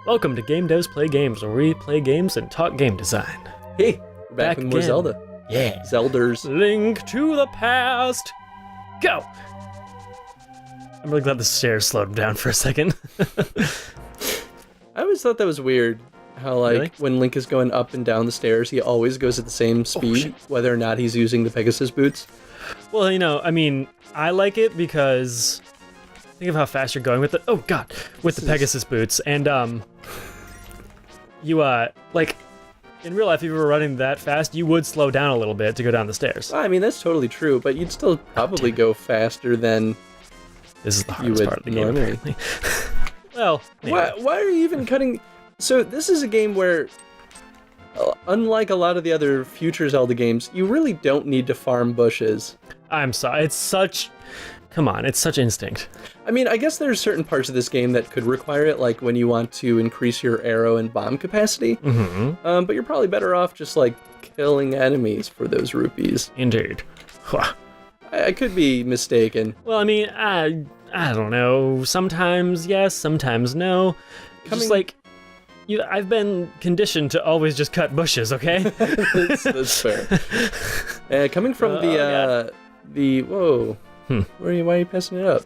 Welcome to Game Devs Play Games, where we play games and talk game design. Hey, we're back with more again. Zelda. Yeah. Zelders. Link to the past. Go. I'm really glad the stairs slowed down for a second. I always thought that was weird. How, like, Really? when Link is going up and down the stairs, he always goes at the same speed, shit. whether or not he's using the Pegasus boots. Well, you know, I mean, I like it because think of how fast you're going with it. Oh God, with the Pegasus boots, and you like in real life, if you were running that fast, you would slow down a little bit to go down the stairs. I mean, that's totally true, but you'd still probably go faster than This is the you hardest would part of the game, normally. apparently. Well, anyway. Why are you even cutting? So this is a game where, unlike a lot of the other future Zelda games, you really don't need to farm bushes. I'm sorry. It's such. Come on, it's such instinct. I mean, I guess there's certain parts of this game that could require it, like when you want to increase your arrow and bomb capacity. Mm-hmm. But you're probably better off just, like, killing enemies for those rupees. Indeed. Huh. I could be mistaken. Well, I mean, I don't know. Sometimes yes, sometimes no. Just like. I've been conditioned to always just cut bushes, okay? That's fair. Coming from whoa. Why are you passing it up?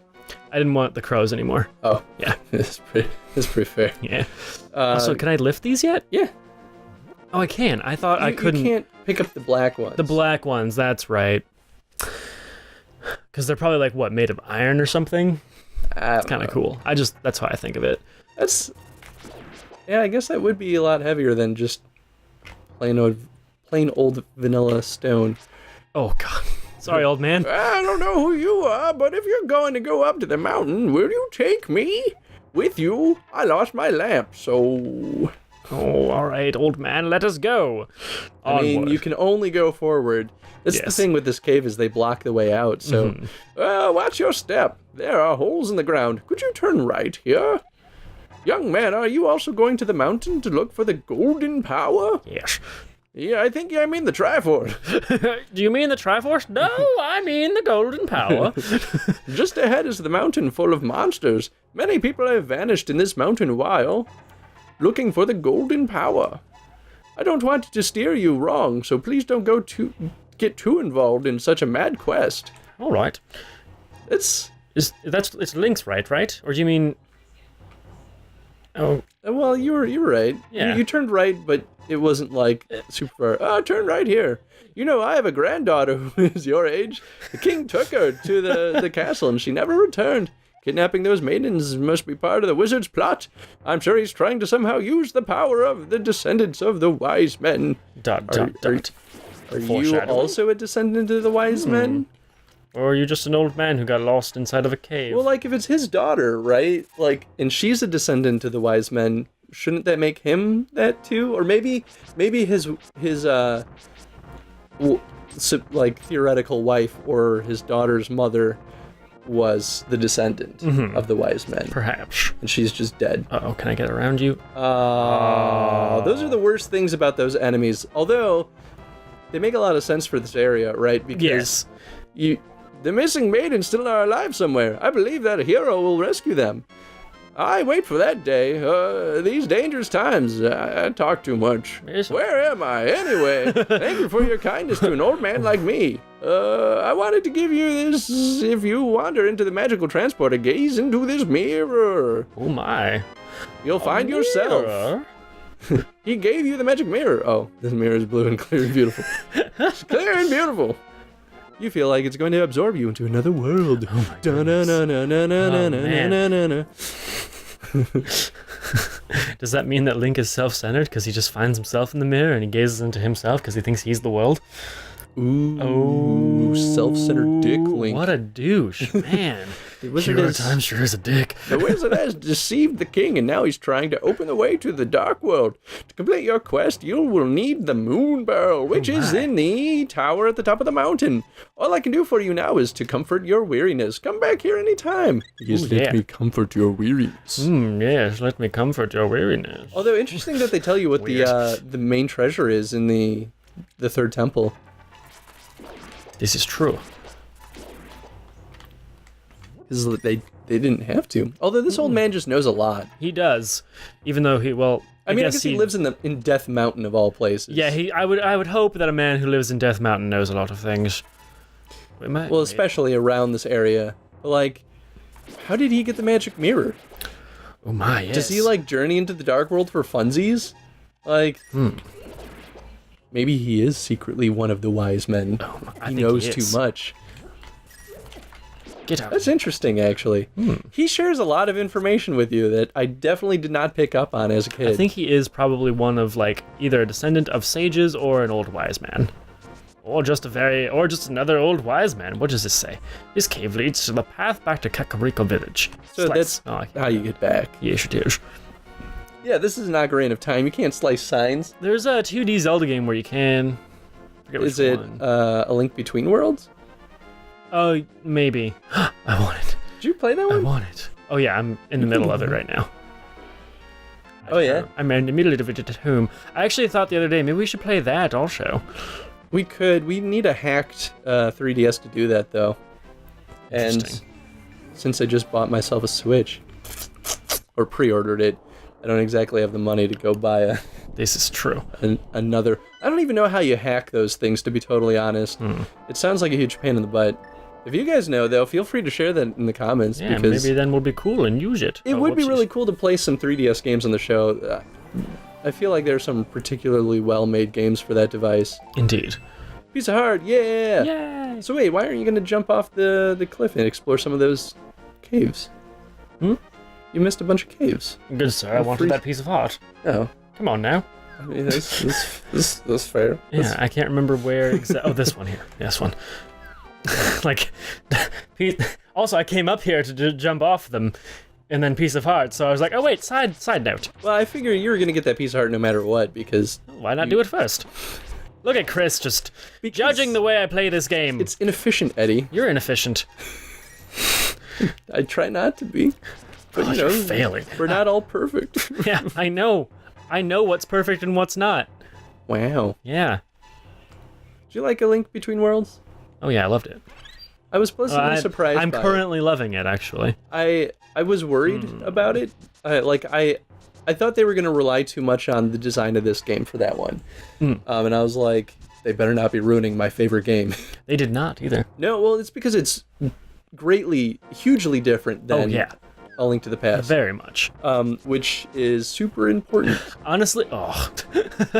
I didn't want the crows anymore. Oh. Yeah. That's pretty fair. Yeah. Also, can I lift these yet? Yeah. Oh, I can. I thought I couldn't. You can't pick up the black ones. The black ones, that's right. Because they're probably like, what, made of iron or something? It's kind of cool. That's how I think of it. Yeah, I guess that would be a lot heavier than just plain old vanilla stone. Oh, God. Sorry, old man. I don't know who you are, but if you're going to go up to the mountain, will you take me with you? I lost my lamp, so... Oh, all right, old man, let us go. I mean, Onward. you can only go forward. That's the thing with this cave is they block the way out, so... watch your step. There are holes in the ground. Could you turn right here? Young man, are you also going to the mountain to look for the golden power? Yes. Yeah, I think I mean the Triforce. Do you mean the Triforce? No, I mean the golden power. Just ahead is the mountain full of monsters. Many people have vanished in this mountain while looking for the golden power. I don't want to steer you wrong, so please don't get too involved in such a mad quest. All right. It's Link's right? Or do you mean... Oh, well, you were right. Yeah. You turned right, but it wasn't like super far. Oh, turn right here. You know, I have a granddaughter who is your age. The king took her to the castle, and she never returned. Kidnapping those maidens must be part of the wizard's plot. I'm sure he's trying to somehow use the power of the descendants of the wise men. Are you also a descendant of the wise men? Or are you just an old man who got lost inside of a cave? Well, like, if it's his daughter, right? Like, and she's a descendant of the wise men, shouldn't that make him that too? Or maybe his like, theoretical wife or his daughter's mother was the descendant of the wise men. Perhaps. And she's just dead. Uh-oh, can I get around you? Those are the worst things about those enemies. Although, they make a lot of sense for this area, right? Because the missing maidens still are alive somewhere. I believe that a hero will rescue them. I wait for that day. These dangerous times. I talk too much. Yes. Where am I? Anyway, thank you for your kindness to an old man like me. I wanted to give you this. If you wander into the magical transporter, gaze into this mirror. Oh my. You'll find yourself. He gave you the magic mirror. Oh, this mirror is blue and clear and beautiful. It's clear and beautiful. You feel like it's going to absorb you into another world. Oh my goodness. Does that mean that Link is self-centered because he just finds himself in the mirror and he gazes into himself because he thinks he's the world? Ooh, self-centered dick Link. What a douche, man. The wizard sure is a dick. The wizard has deceived the king, and now he's trying to open the way to the dark world. To complete your quest, you will need the moon barrel, which is in the tower at the top of the mountain. All I can do for you now is to comfort your weariness. Come back here anytime. Let me comfort your weariness. Yes, let me comfort your weariness. Although interesting that they tell you what the main treasure is in the third temple. This is true. Because they didn't have to. Although this old man just knows a lot. He does, even though I guess he lives in Death Mountain of all places. Yeah, I would hope that a man who lives in Death Mountain knows a lot of things. Especially around this area. But, like, how did he get the magic mirror? Oh my, yes. Does he, like, journey into the dark world for funsies? Like, maybe he is secretly one of the wise men. He knows too much. Get out. That's interesting, actually. He shares a lot of information with you that I definitely did not pick up on as a kid. I think he is probably one of, like, either a descendant of sages or an old wise man. Or just another old wise man. What does this say? This cave leads to the path back to Kakariko village. So that's how you get back. Yes, it is. Yeah, this is an Ocarina of Time. You can't slice signs. There's a 2D Zelda game where you can. Is it A Link Between Worlds? Oh, maybe. I want it. Did you play that one? I want it. Oh yeah, I'm in the middle of it right now. Oh yeah? I'm in the middle of it at home. I actually thought the other day, maybe we should play that also. We could. We need a hacked 3DS to do that, though. And since I just bought myself a Switch, or pre-ordered it, I don't exactly have the money to go buy This is true. another. I don't even know how you hack those things, to be totally honest. It sounds like a huge pain in the butt. If you guys know, though, feel free to share that in the comments. Yeah, because maybe then we'll be cool and use it. It would be really cool to play some 3DS games on the show. I feel like there's some particularly well-made games for that device. Indeed. Piece of heart, yeah! Yay! So wait, why aren't you going to jump off the cliff and explore some of those caves? You missed a bunch of caves. Good sir, I wanted that piece of heart. Oh. Come on now. I mean, that's fair. Yeah, I can't remember where exactly. Oh, this one here. This one. Like, also I came up here to jump off them, and then piece of heart. So I was like, oh wait, side note. Well, I figure you were gonna get that piece of heart no matter what, because why not do it first? Look at Chris just judging the way I play this game. It's inefficient, Eddie. You're inefficient. I try not to be, but you're failing. We're not all perfect. Yeah, I know. I know what's perfect and what's not. Wow. Yeah. Did you like A Link Between Worlds? Oh yeah, I loved it. I was pleasantly surprised. I'm currently loving it, actually. I was worried about it. I thought they were going to rely too much on the design of this game for that one. And I was like, they better not be ruining my favorite game. They did not either. No, well, it's because it's hugely different than A Link to the Past. Very much. Which is super important. Honestly,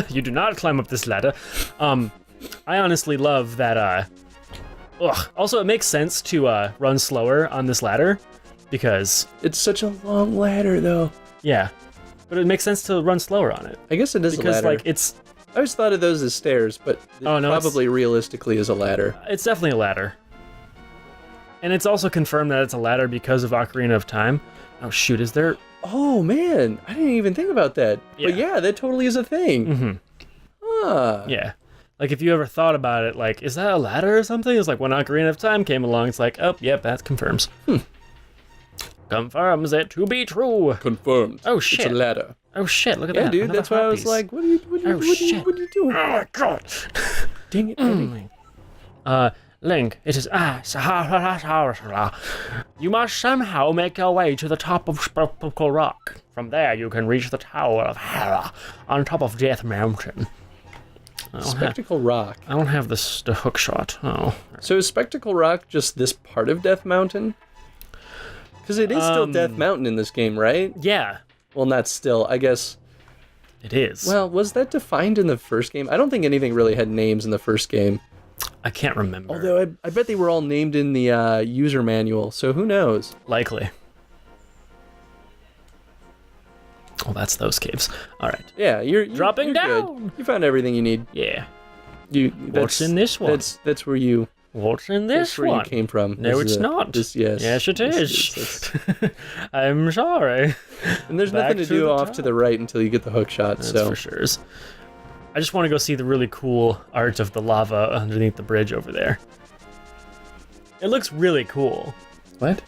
you do not climb up this ladder. I honestly love that, Also, it makes sense to run slower on this ladder, because... It's such a long ladder, though. Yeah. But it makes sense to run slower on it. I guess it is a ladder. Because, like, it's... I always thought of those as stairs, but probably realistically is a ladder. It's definitely a ladder. And it's also confirmed that it's a ladder because of Ocarina of Time. Oh, shoot, is there... Oh, man, I didn't even think about that. Yeah. But yeah, that totally is a thing. Yeah. Like, if you ever thought about it, like, is that a ladder or something? It's like, when Ocarina of Time came along, it's like, oh, yep, that confirms. Confirms it to be true. Confirmed. Oh, shit. It's a ladder. Oh, shit, look at that. Yeah, dude, that's why I was like, what are you doing? Oh, my God. Dang it, Eddie. Link, it is you must somehow make your way to the top of Spectacle Rock. From there, you can reach the Tower of Hera on top of Death Mountain. Spectacle Rock. I don't have the hook shot. Oh. So is Spectacle Rock just this part of Death Mountain? Because it is still Death Mountain in this game, right? Yeah. Well, not still. I guess... It is. Well, was that defined in the first game? I don't think anything really had names in the first game. I can't remember. Although I bet they were all named in the user manual, so who knows? Likely. Oh, that's those caves. All right. Yeah, you're dropping down. Good. You found everything you need. Yeah. What's in this one? That's where you. What's in this that's where one? You came from. No, it's not. Yes, it is. I'm sorry. And there's nothing to do off to the right until you get the hook shot. That's so for sure. I just want to go see the really cool art of the lava underneath the bridge over there. It looks really cool. What?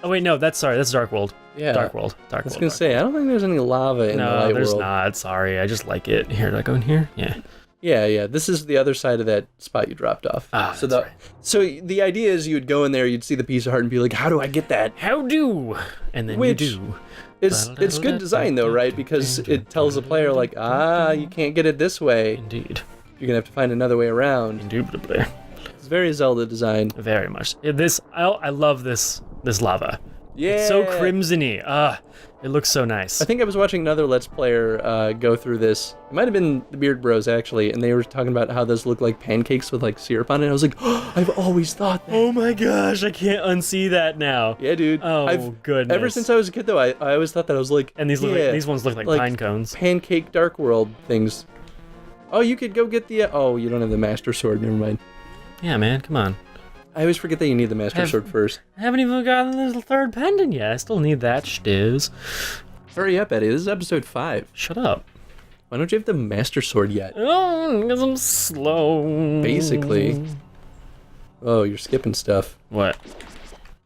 Oh wait, no, that's Dark World. Yeah. Dark World. I was gonna say, I don't think there's any lava in the light world. No, there's not. Sorry, I just like it. Here, do I go in here? Yeah. Yeah. This is the other side of that spot you dropped off. So that's right. So the idea is you would go in there, you'd see the piece of heart and be like, how do I get that? How do? And then you do. It's good design though, right? Because it tells the player like, you can't get it this way. Indeed. You're gonna have to find another way around. Indubitably. It's very Zelda design. Very much. I love this lava. Yeah. It's so crimson-y. It looks so nice. I think I was watching another Let's Player go through this. It might have been the Beard Bros, actually, and they were talking about how those look like pancakes with, like, syrup on it. I was like, I've always thought that. Oh my gosh, I can't unsee that now. Yeah, dude. Goodness. Ever since I was a kid, though, I always thought that. I was like, and these ones look like pine cones. Pancake Dark World things. Oh, you could go get the... you don't have the Master Sword. Never mind. Yeah, man, come on. I always forget that you need the Master Sword first. I haven't even gotten the third pendant yet. I still need that shtiz. Hurry up, Eddie. This is episode 5. Shut up. Why don't you have the Master Sword yet? Oh, because I'm slow. Basically. Oh, you're skipping stuff. What?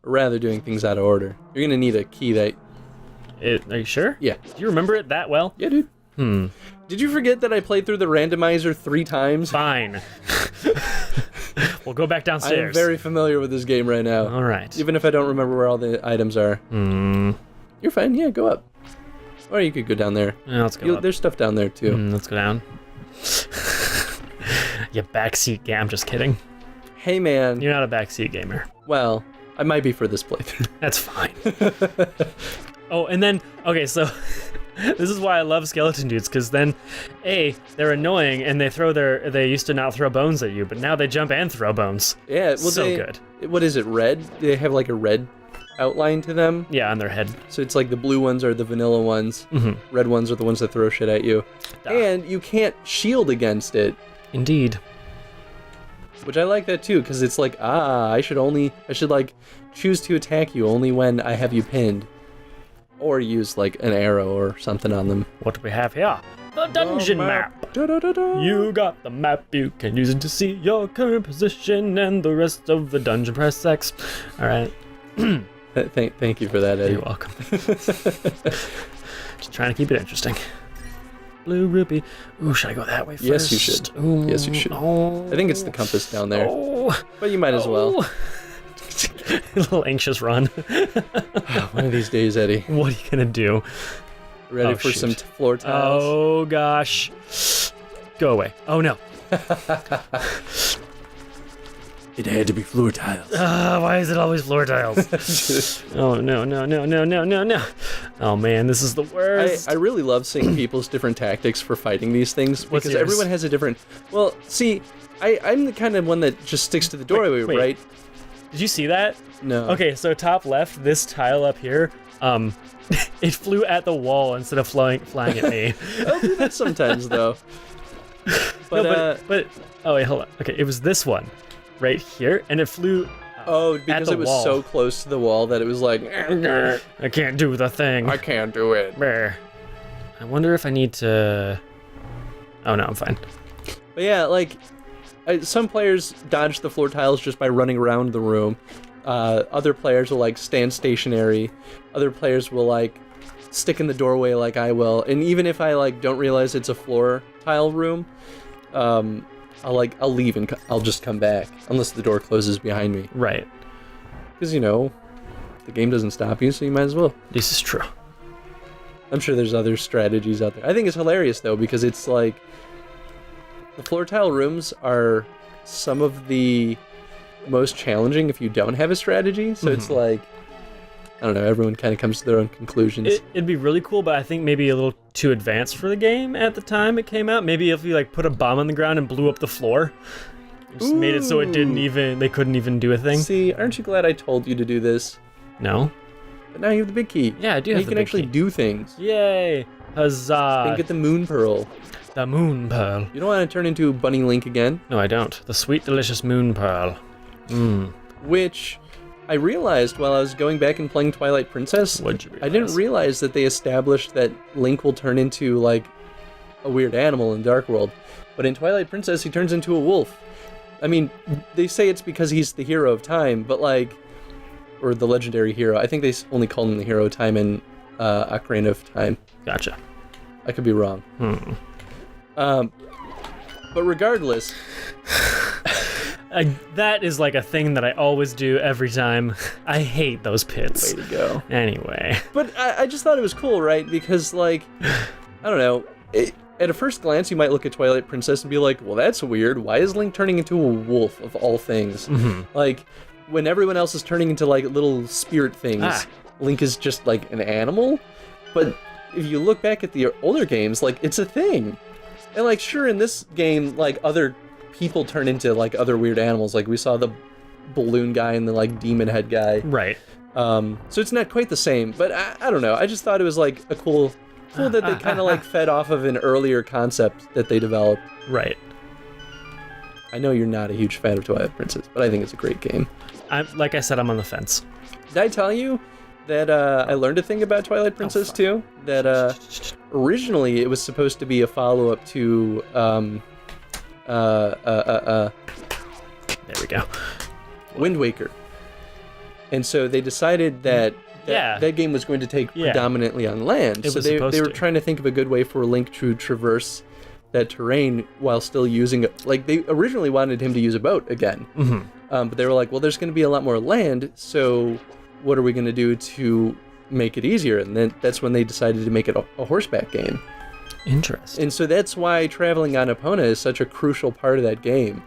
Or rather, doing things out of order. You're gonna need a key that... Are you sure? Yeah. Do you remember it that well? Yeah, dude. Did you forget that I played through the randomizer 3 times? Fine. We'll go back downstairs. I'm very familiar with this game right now. All right. Even if I don't remember where all the items are. You're fine. Yeah, go up. Or you could go down there. Yeah, let's go up. There's stuff down there, too. Let's go down. You backseat gamer. I'm just kidding. Hey, man. You're not a backseat gamer. Well, I might be for this playthrough. That's fine. Oh, and then, okay, so... This is why I love skeleton dudes, because then, they're annoying, and they used to not throw bones at you, but now they jump and throw bones. Yeah, well, so good. What is it, red? They have like a red outline to them? Yeah, on their head. So it's like the blue ones are the vanilla ones, red ones are the ones that throw shit at you. And you can't shield against it. Indeed. Which I like that too, because it's like, I should like choose to attack you only when I have you pinned. Or use like an arrow or something on them. What do we have here? The dungeon map. Da-da-da-da. You got the map. You can use it to see your current position and the rest of the dungeon. Press X. All right. Thank you for that, Eddie. You're welcome. Just trying to keep it interesting. Blue rupee. Ooh, should I go that way first? Yes, you should. Ooh. Yes, you should. Oh. I think it's the compass down there. Oh. But you might as well. A little anxious run. One of these days, Eddie. What are you gonna do? Ready for some floor tiles? Oh gosh. Go away. Oh no. It had to be floor tiles. Why is it always floor tiles? Oh no. Oh man, this is the worst. I really love seeing people's different tactics for fighting these things because everyone has a different... Well, see, I'm the kind of one that just sticks to the doorway, wait. right? Did you see that? No. Okay, so top left, this tile up here, it flew at the wall instead of flying at me. I'll do that sometimes, though. But, no, but oh wait, hold on. Okay, it was this one, right here, and it flew. Because it was wall. so close to the wall that it was like, I can't do the thing. I can't do it. I wonder if I need to. Oh no, I'm fine. But yeah, like. Some players dodge the floor tiles just by running around the room. Other players will like stand stationary. Other players will like stick in the doorway like I will. And even if I like don't realize it's a floor tile room, I'll leave and I'll just come back unless the door closes behind me. Right. Because the game doesn't stop you, so you might as well. This is true. I'm sure there's other strategies out there. I think it's hilarious though because it's like. The floor tile rooms are some of the most challenging if you don't have a strategy. So it's like, I don't know, everyone kind of comes to their own conclusions. It'd be really cool, but I think maybe a little too advanced for the game at the time it came out. Maybe if you like put a bomb on the ground and blew up the floor. Just made it so they couldn't even do a thing. See, aren't you glad I told you to do this? No. But now you have the big key. Yeah, I do have the big key. You can actually do things. Yay! Huzzah! And get the moon pearl. The moon pearl. You don't want to turn into Bunny Link again? No, I don't. The sweet, delicious moon pearl. Which I realized while I was going back and playing Twilight Princess. What'd you realize? I didn't realize that they established that Link will turn into, like, a weird animal in Dark World. But in Twilight Princess, he turns into a wolf. I mean, they say it's because he's the hero of time, but, like... Or the legendary hero. I think they only call him the hero of time in Ocarina of Time. Gotcha. I could be wrong. But regardless, that is like a thing that I always do every time. I hate those pits. way to go. Anyway. But I just thought it was cool, right? Because, like, I don't know, at a first glance, you might look at Twilight Princess and be like, well, that's weird. Why is Link turning into a wolf, of all things? Mm-hmm. Like, when everyone else is turning into, like, little spirit things, Link is just, like, an animal? But if you look back at the older games, like, it's a thing. And, like, sure, in this game, like, other people turn into, like, other weird animals. Like, we saw the balloon guy and the, like, demon head guy. Right. So it's not quite the same, but I don't know. I just thought it was, like, a cool that they kind of, like, fed off of an earlier concept that they developed. Right. I know you're not a huge fan of Twilight Princess, but I think it's a great game. Like I said, I'm on the fence. Did I tell you that I learned a thing about Twilight Princess, too? That originally it was supposed to be a follow-up to... there we go. Wind Waker. And so they decided that game was going to take predominantly on land. So they were trying to think of a good way for Link to traverse that terrain while still using... Like, they originally wanted him to use a boat again. Mm-hmm. But they were like, well, there's going to be a lot more land, so what are we going to do to make it easier? And then that's when they decided to make it a horseback game. Interesting. And so that's why traveling on Epona is such a crucial part of that game.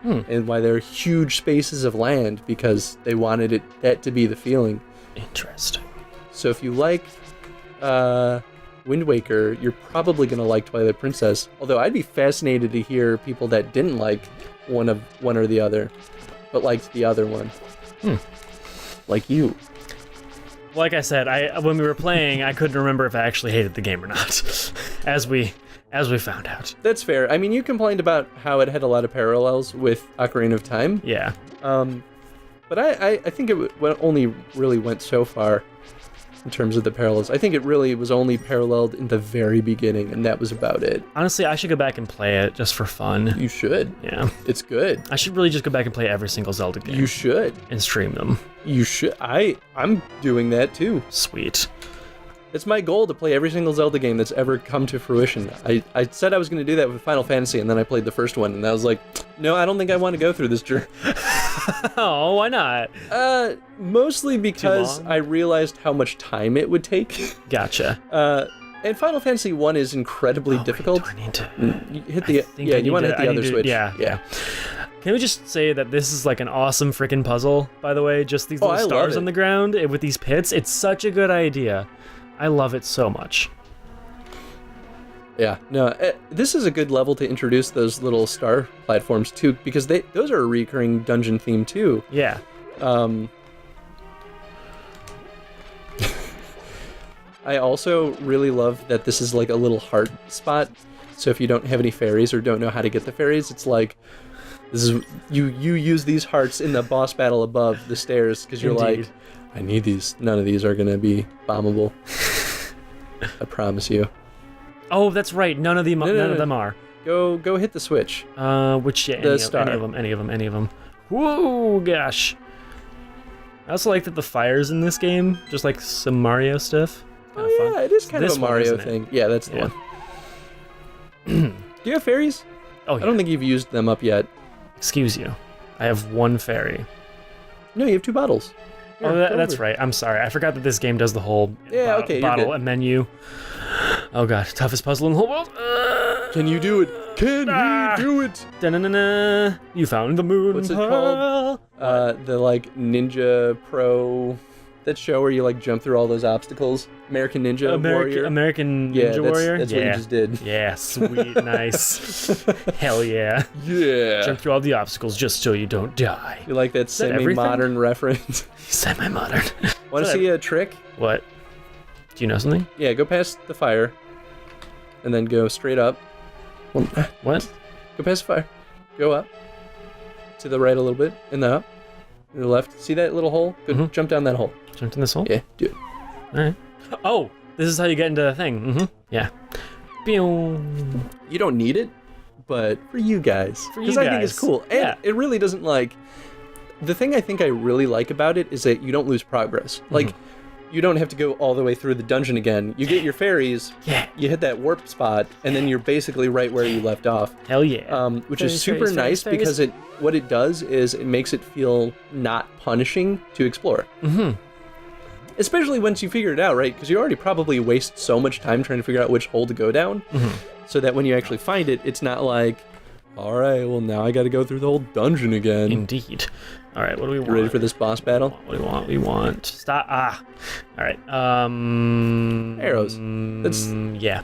And why there are huge spaces of land, because they wanted that to be the feeling. Interesting. So if you like Wind Waker, you're probably going to like Twilight Princess. Although I'd be fascinated to hear people that didn't like one or the other, but liked the other one. Like you. Like I said, when we were playing, I couldn't remember if I actually hated the game or not, as we found out. That's fair. I mean, you complained about how it had a lot of parallels with Ocarina of Time. Yeah. But I think it only really went so far in terms of the parallels. I think it really was only paralleled in the very beginning, and that was about it. Honestly, I should go back and play it just for fun. You should. Yeah. It's good. I should really just go back and play every single Zelda game. You should. And stream them. You should. I'm doing that too. Sweet. It's my goal to play every single Zelda game that's ever come to fruition. I said I was going to do that with Final Fantasy, and then I played the first one, and I was like, no, I don't think I want to go through this journey. Oh, why not? Mostly because I realized how much time it would take. Gotcha. And Final Fantasy 1 is incredibly difficult. Wait, do I need to... You hit the... Yeah, you want to hit the other switch. Yeah. Can we just say that this is like an awesome freaking puzzle, by the way? Just these little stars on the ground with these pits. It's such a good idea. I love it so much. Yeah, no, this is a good level to introduce those little star platforms too, because those are a recurring dungeon theme too. Yeah. I also really love that this is like a little heart spot. So if you don't have any fairies or don't know how to get the fairies, it's like this is you use these hearts in the boss battle above the stairs because you're like, I need these. None of these are gonna be bombable. I promise you. Oh, that's right. None of them are. Go hit the switch. Any of them. Whoa, gosh. I also like that the fire's in this game, just like some Mario stuff. Kind of fun. It is kind of a Mario thing. Yeah, that's the one. Do you have fairies? Oh, yeah. I don't think you've used them up yet. Excuse you. I have one fairy. No, you have 2 bottles. Here, that's right. I'm sorry. I forgot that this game does the whole bottle and menu. Oh god, toughest puzzle in the whole world. Can you do it? Can he do it? Da-na-na-na. You found the moon. What's it called? The like Ninja Pro, that show where you like jump through all those obstacles. American Ninja Warrior. American Ninja Warrior. That's what you just did. Yeah, sweet, nice. Hell yeah. Yeah. Jump through all the obstacles just so you don't die. You like that semi-modern reference? Semi-modern. Want to see a trick? What? Do you know something? Yeah, go past the fire, and then go straight up. What? Go past the fire. Go up. To the right a little bit, and then up. And the left. See that little hole? Go jump down that hole. Jump in this hole? Yeah, do it. Alright. Oh, this is how you get into the thing. Yeah. Pew. You don't need it, but for you guys. Because I think it's cool. And it really doesn't like... The thing I think I really like about it is that you don't lose progress. Like, you don't have to go all the way through the dungeon again. You get your fairies, you hit that warp spot, and then you're basically right where you left off. Hell yeah. Which is super nice because what it does is it makes it feel not punishing to explore. Mm-hmm. Especially once you figure it out, right? Because you already probably waste so much time trying to figure out which hole to go down, so that when you actually find it, it's not like, all right, well, now I got to go through the whole dungeon again. Indeed. All right, what do we want? Ready for this boss battle? What do we want? We want... Stop. All right. Arrows. Yeah.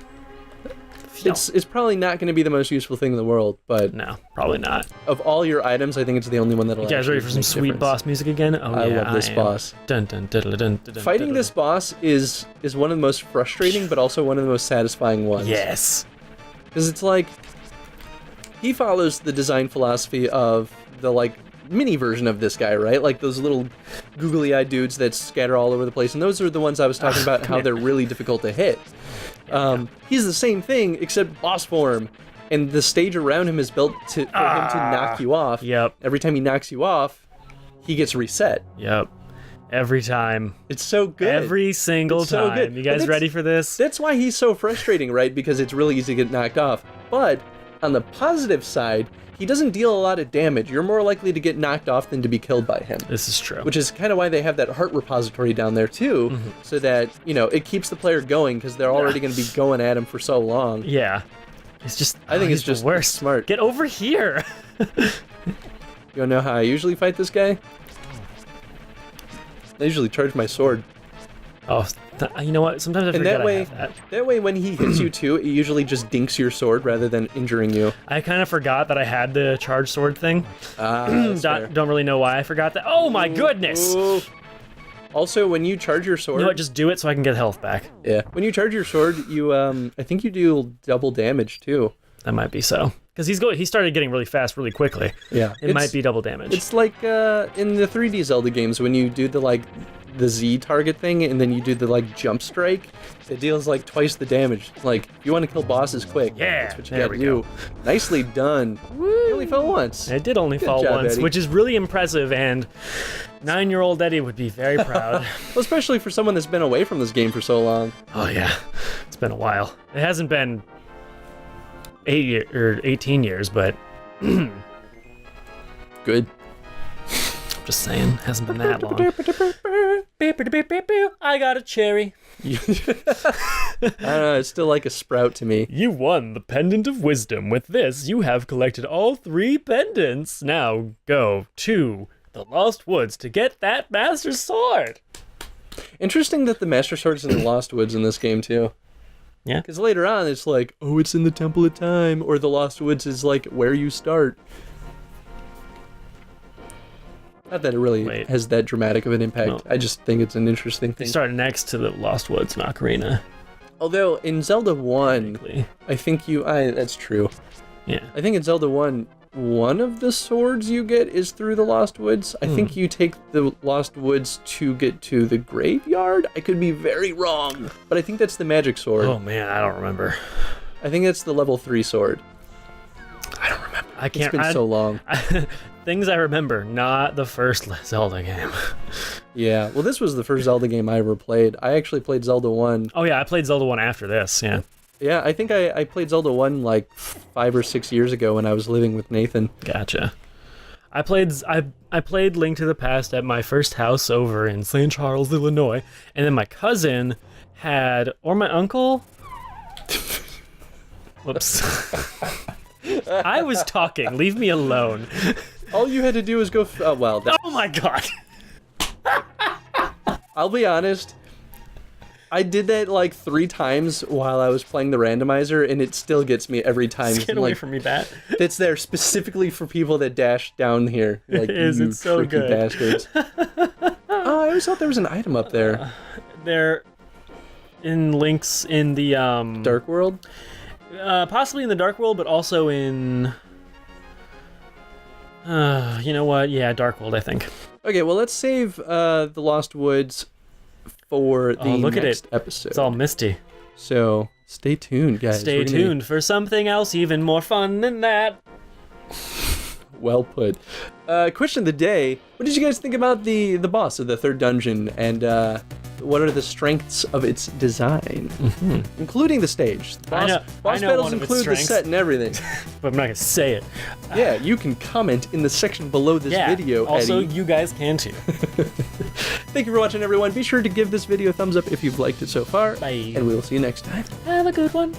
It's probably not going to be the most useful thing in the world, but... No, probably not. Of all your items, I think it's the only one that'll You guys ready for some sweet boss music again? Oh, I love this boss. Dun, dun, dun, dun, dun, dun, Fighting dun, this boss is one of the most frustrating, but also one of the most satisfying ones. Yes. Because it's like... He follows the design philosophy of the, like, mini version of this guy, right? Like those little googly-eyed dudes that scatter all over the place. And those are the ones I was talking about, how they're really difficult to hit. He's the same thing, except boss form. And the stage around him is built for him to knock you off. Yep. Every time he knocks you off, he gets reset. Yep. Every time. It's so good. Every single time. So good. You guys ready for this? That's why he's so frustrating, right? Because it's really easy to get knocked off. But on the positive side, he doesn't deal a lot of damage. You're more likely to get knocked off than to be killed by him. This is true. Which is kind of why they have that heart repository down there too, so that, you know, it keepps the player going because they're already going to be going at him for so long. Yeah. It's just... I think it's just worse. Smart. Get over here! You wanna know how I usually fight this guy? I usually charge my sword. Oh, you know what? Sometimes I forget I have that. That way when he hits you too, it usually just dinks your sword rather than injuring you. I kind of forgot that I had the charge sword thing. Don't really know why I forgot that. Oh my goodness! Ooh. Also, when you charge your sword... You know what? Just do it so I can get health back. Yeah. When you charge your sword, you, I think you do double damage too. That might be so. Because he started getting really fast really quickly. Yeah. It might be double damage. It's like in the 3D Zelda games when you do the Z target thing and then you do the jump strike, it deals twice the damage. Like, you want to kill bosses quick. Yeah, that's what you gotta do. Nicely done. Woo. You only fell once. It did only fall once, Eddie. which is really impressive, and 9-year-old Eddie would be very proud. Well, especially for someone that's been away from this game for so long. Oh yeah, it's been a while. It hasn't been 18 years, but good. I'm just saying, it hasn't been that long. I got a cherry. I don't know, it's still like a sprout to me. You won the Pendant of Wisdom. With this, you have collected all 3 pendants. Now go to the Lost Woods to get that Master Sword. Interesting that the Master Sword's in the Lost Woods in this game too. Yeah. Because later on, it's like, oh, it's in the Temple of Time, or the Lost Woods is where you start. Not that it really has that dramatic of an impact. No. I just think it's an interesting thing. You start next to the Lost Woods in Ocarina. Although in Zelda 1, I think that's true. Yeah. I think in Zelda 1, one of the swords you get is through the Lost Woods. I think you take the Lost Woods to get to the graveyard. I could be very wrong, but I think that's the magic sword. Oh man, I don't remember. I think that's the level 3 sword. I don't remember. I can't. It's been so long. Things I remember, not the first Zelda game. Yeah, well, this was the first Zelda game I ever played. I actually played Zelda 1. Oh yeah, I played Zelda 1 after this, yeah. Yeah, I think I played Zelda 1 5 or 6 years ago when I was living with Nathan. Gotcha. I played Link to the Past at my first house over in St. Charles, Illinois, and then my cousin or my uncle. Whoops. I was talking. Leave me alone. All you had to do was go. Oh my god. I'll be honest. I did that 3 times while I was playing the randomizer, and it still gets me every time. Get away from me, Bat. It's there specifically for people that dash down here. It is. It's so good. Bastards. Oh, I always thought there was an item up there. There, in Link's in the Dark World. Possibly in the Dark World, but also in. You know what? Yeah, Dark World, I think. Okay, well, let's save the Lost Woods for the next episode. It's all misty. So stay tuned, guys. Stay tuned for something else even more fun than that. Well put. Question of the day: what did you guys think about the boss of the 3rd dungeon? And what are the strengths of its design, including the stage. I know Boss one battles of its include the strengths. set and everything. But I'm not gonna say it. Yeah, you can comment in the section below this video, also, Eddie. you guys can too. Thank you for watching, everyone. Be sure to give this video a thumbs up if you've liked it so far. Bye. And we will see you next time. Have a good one.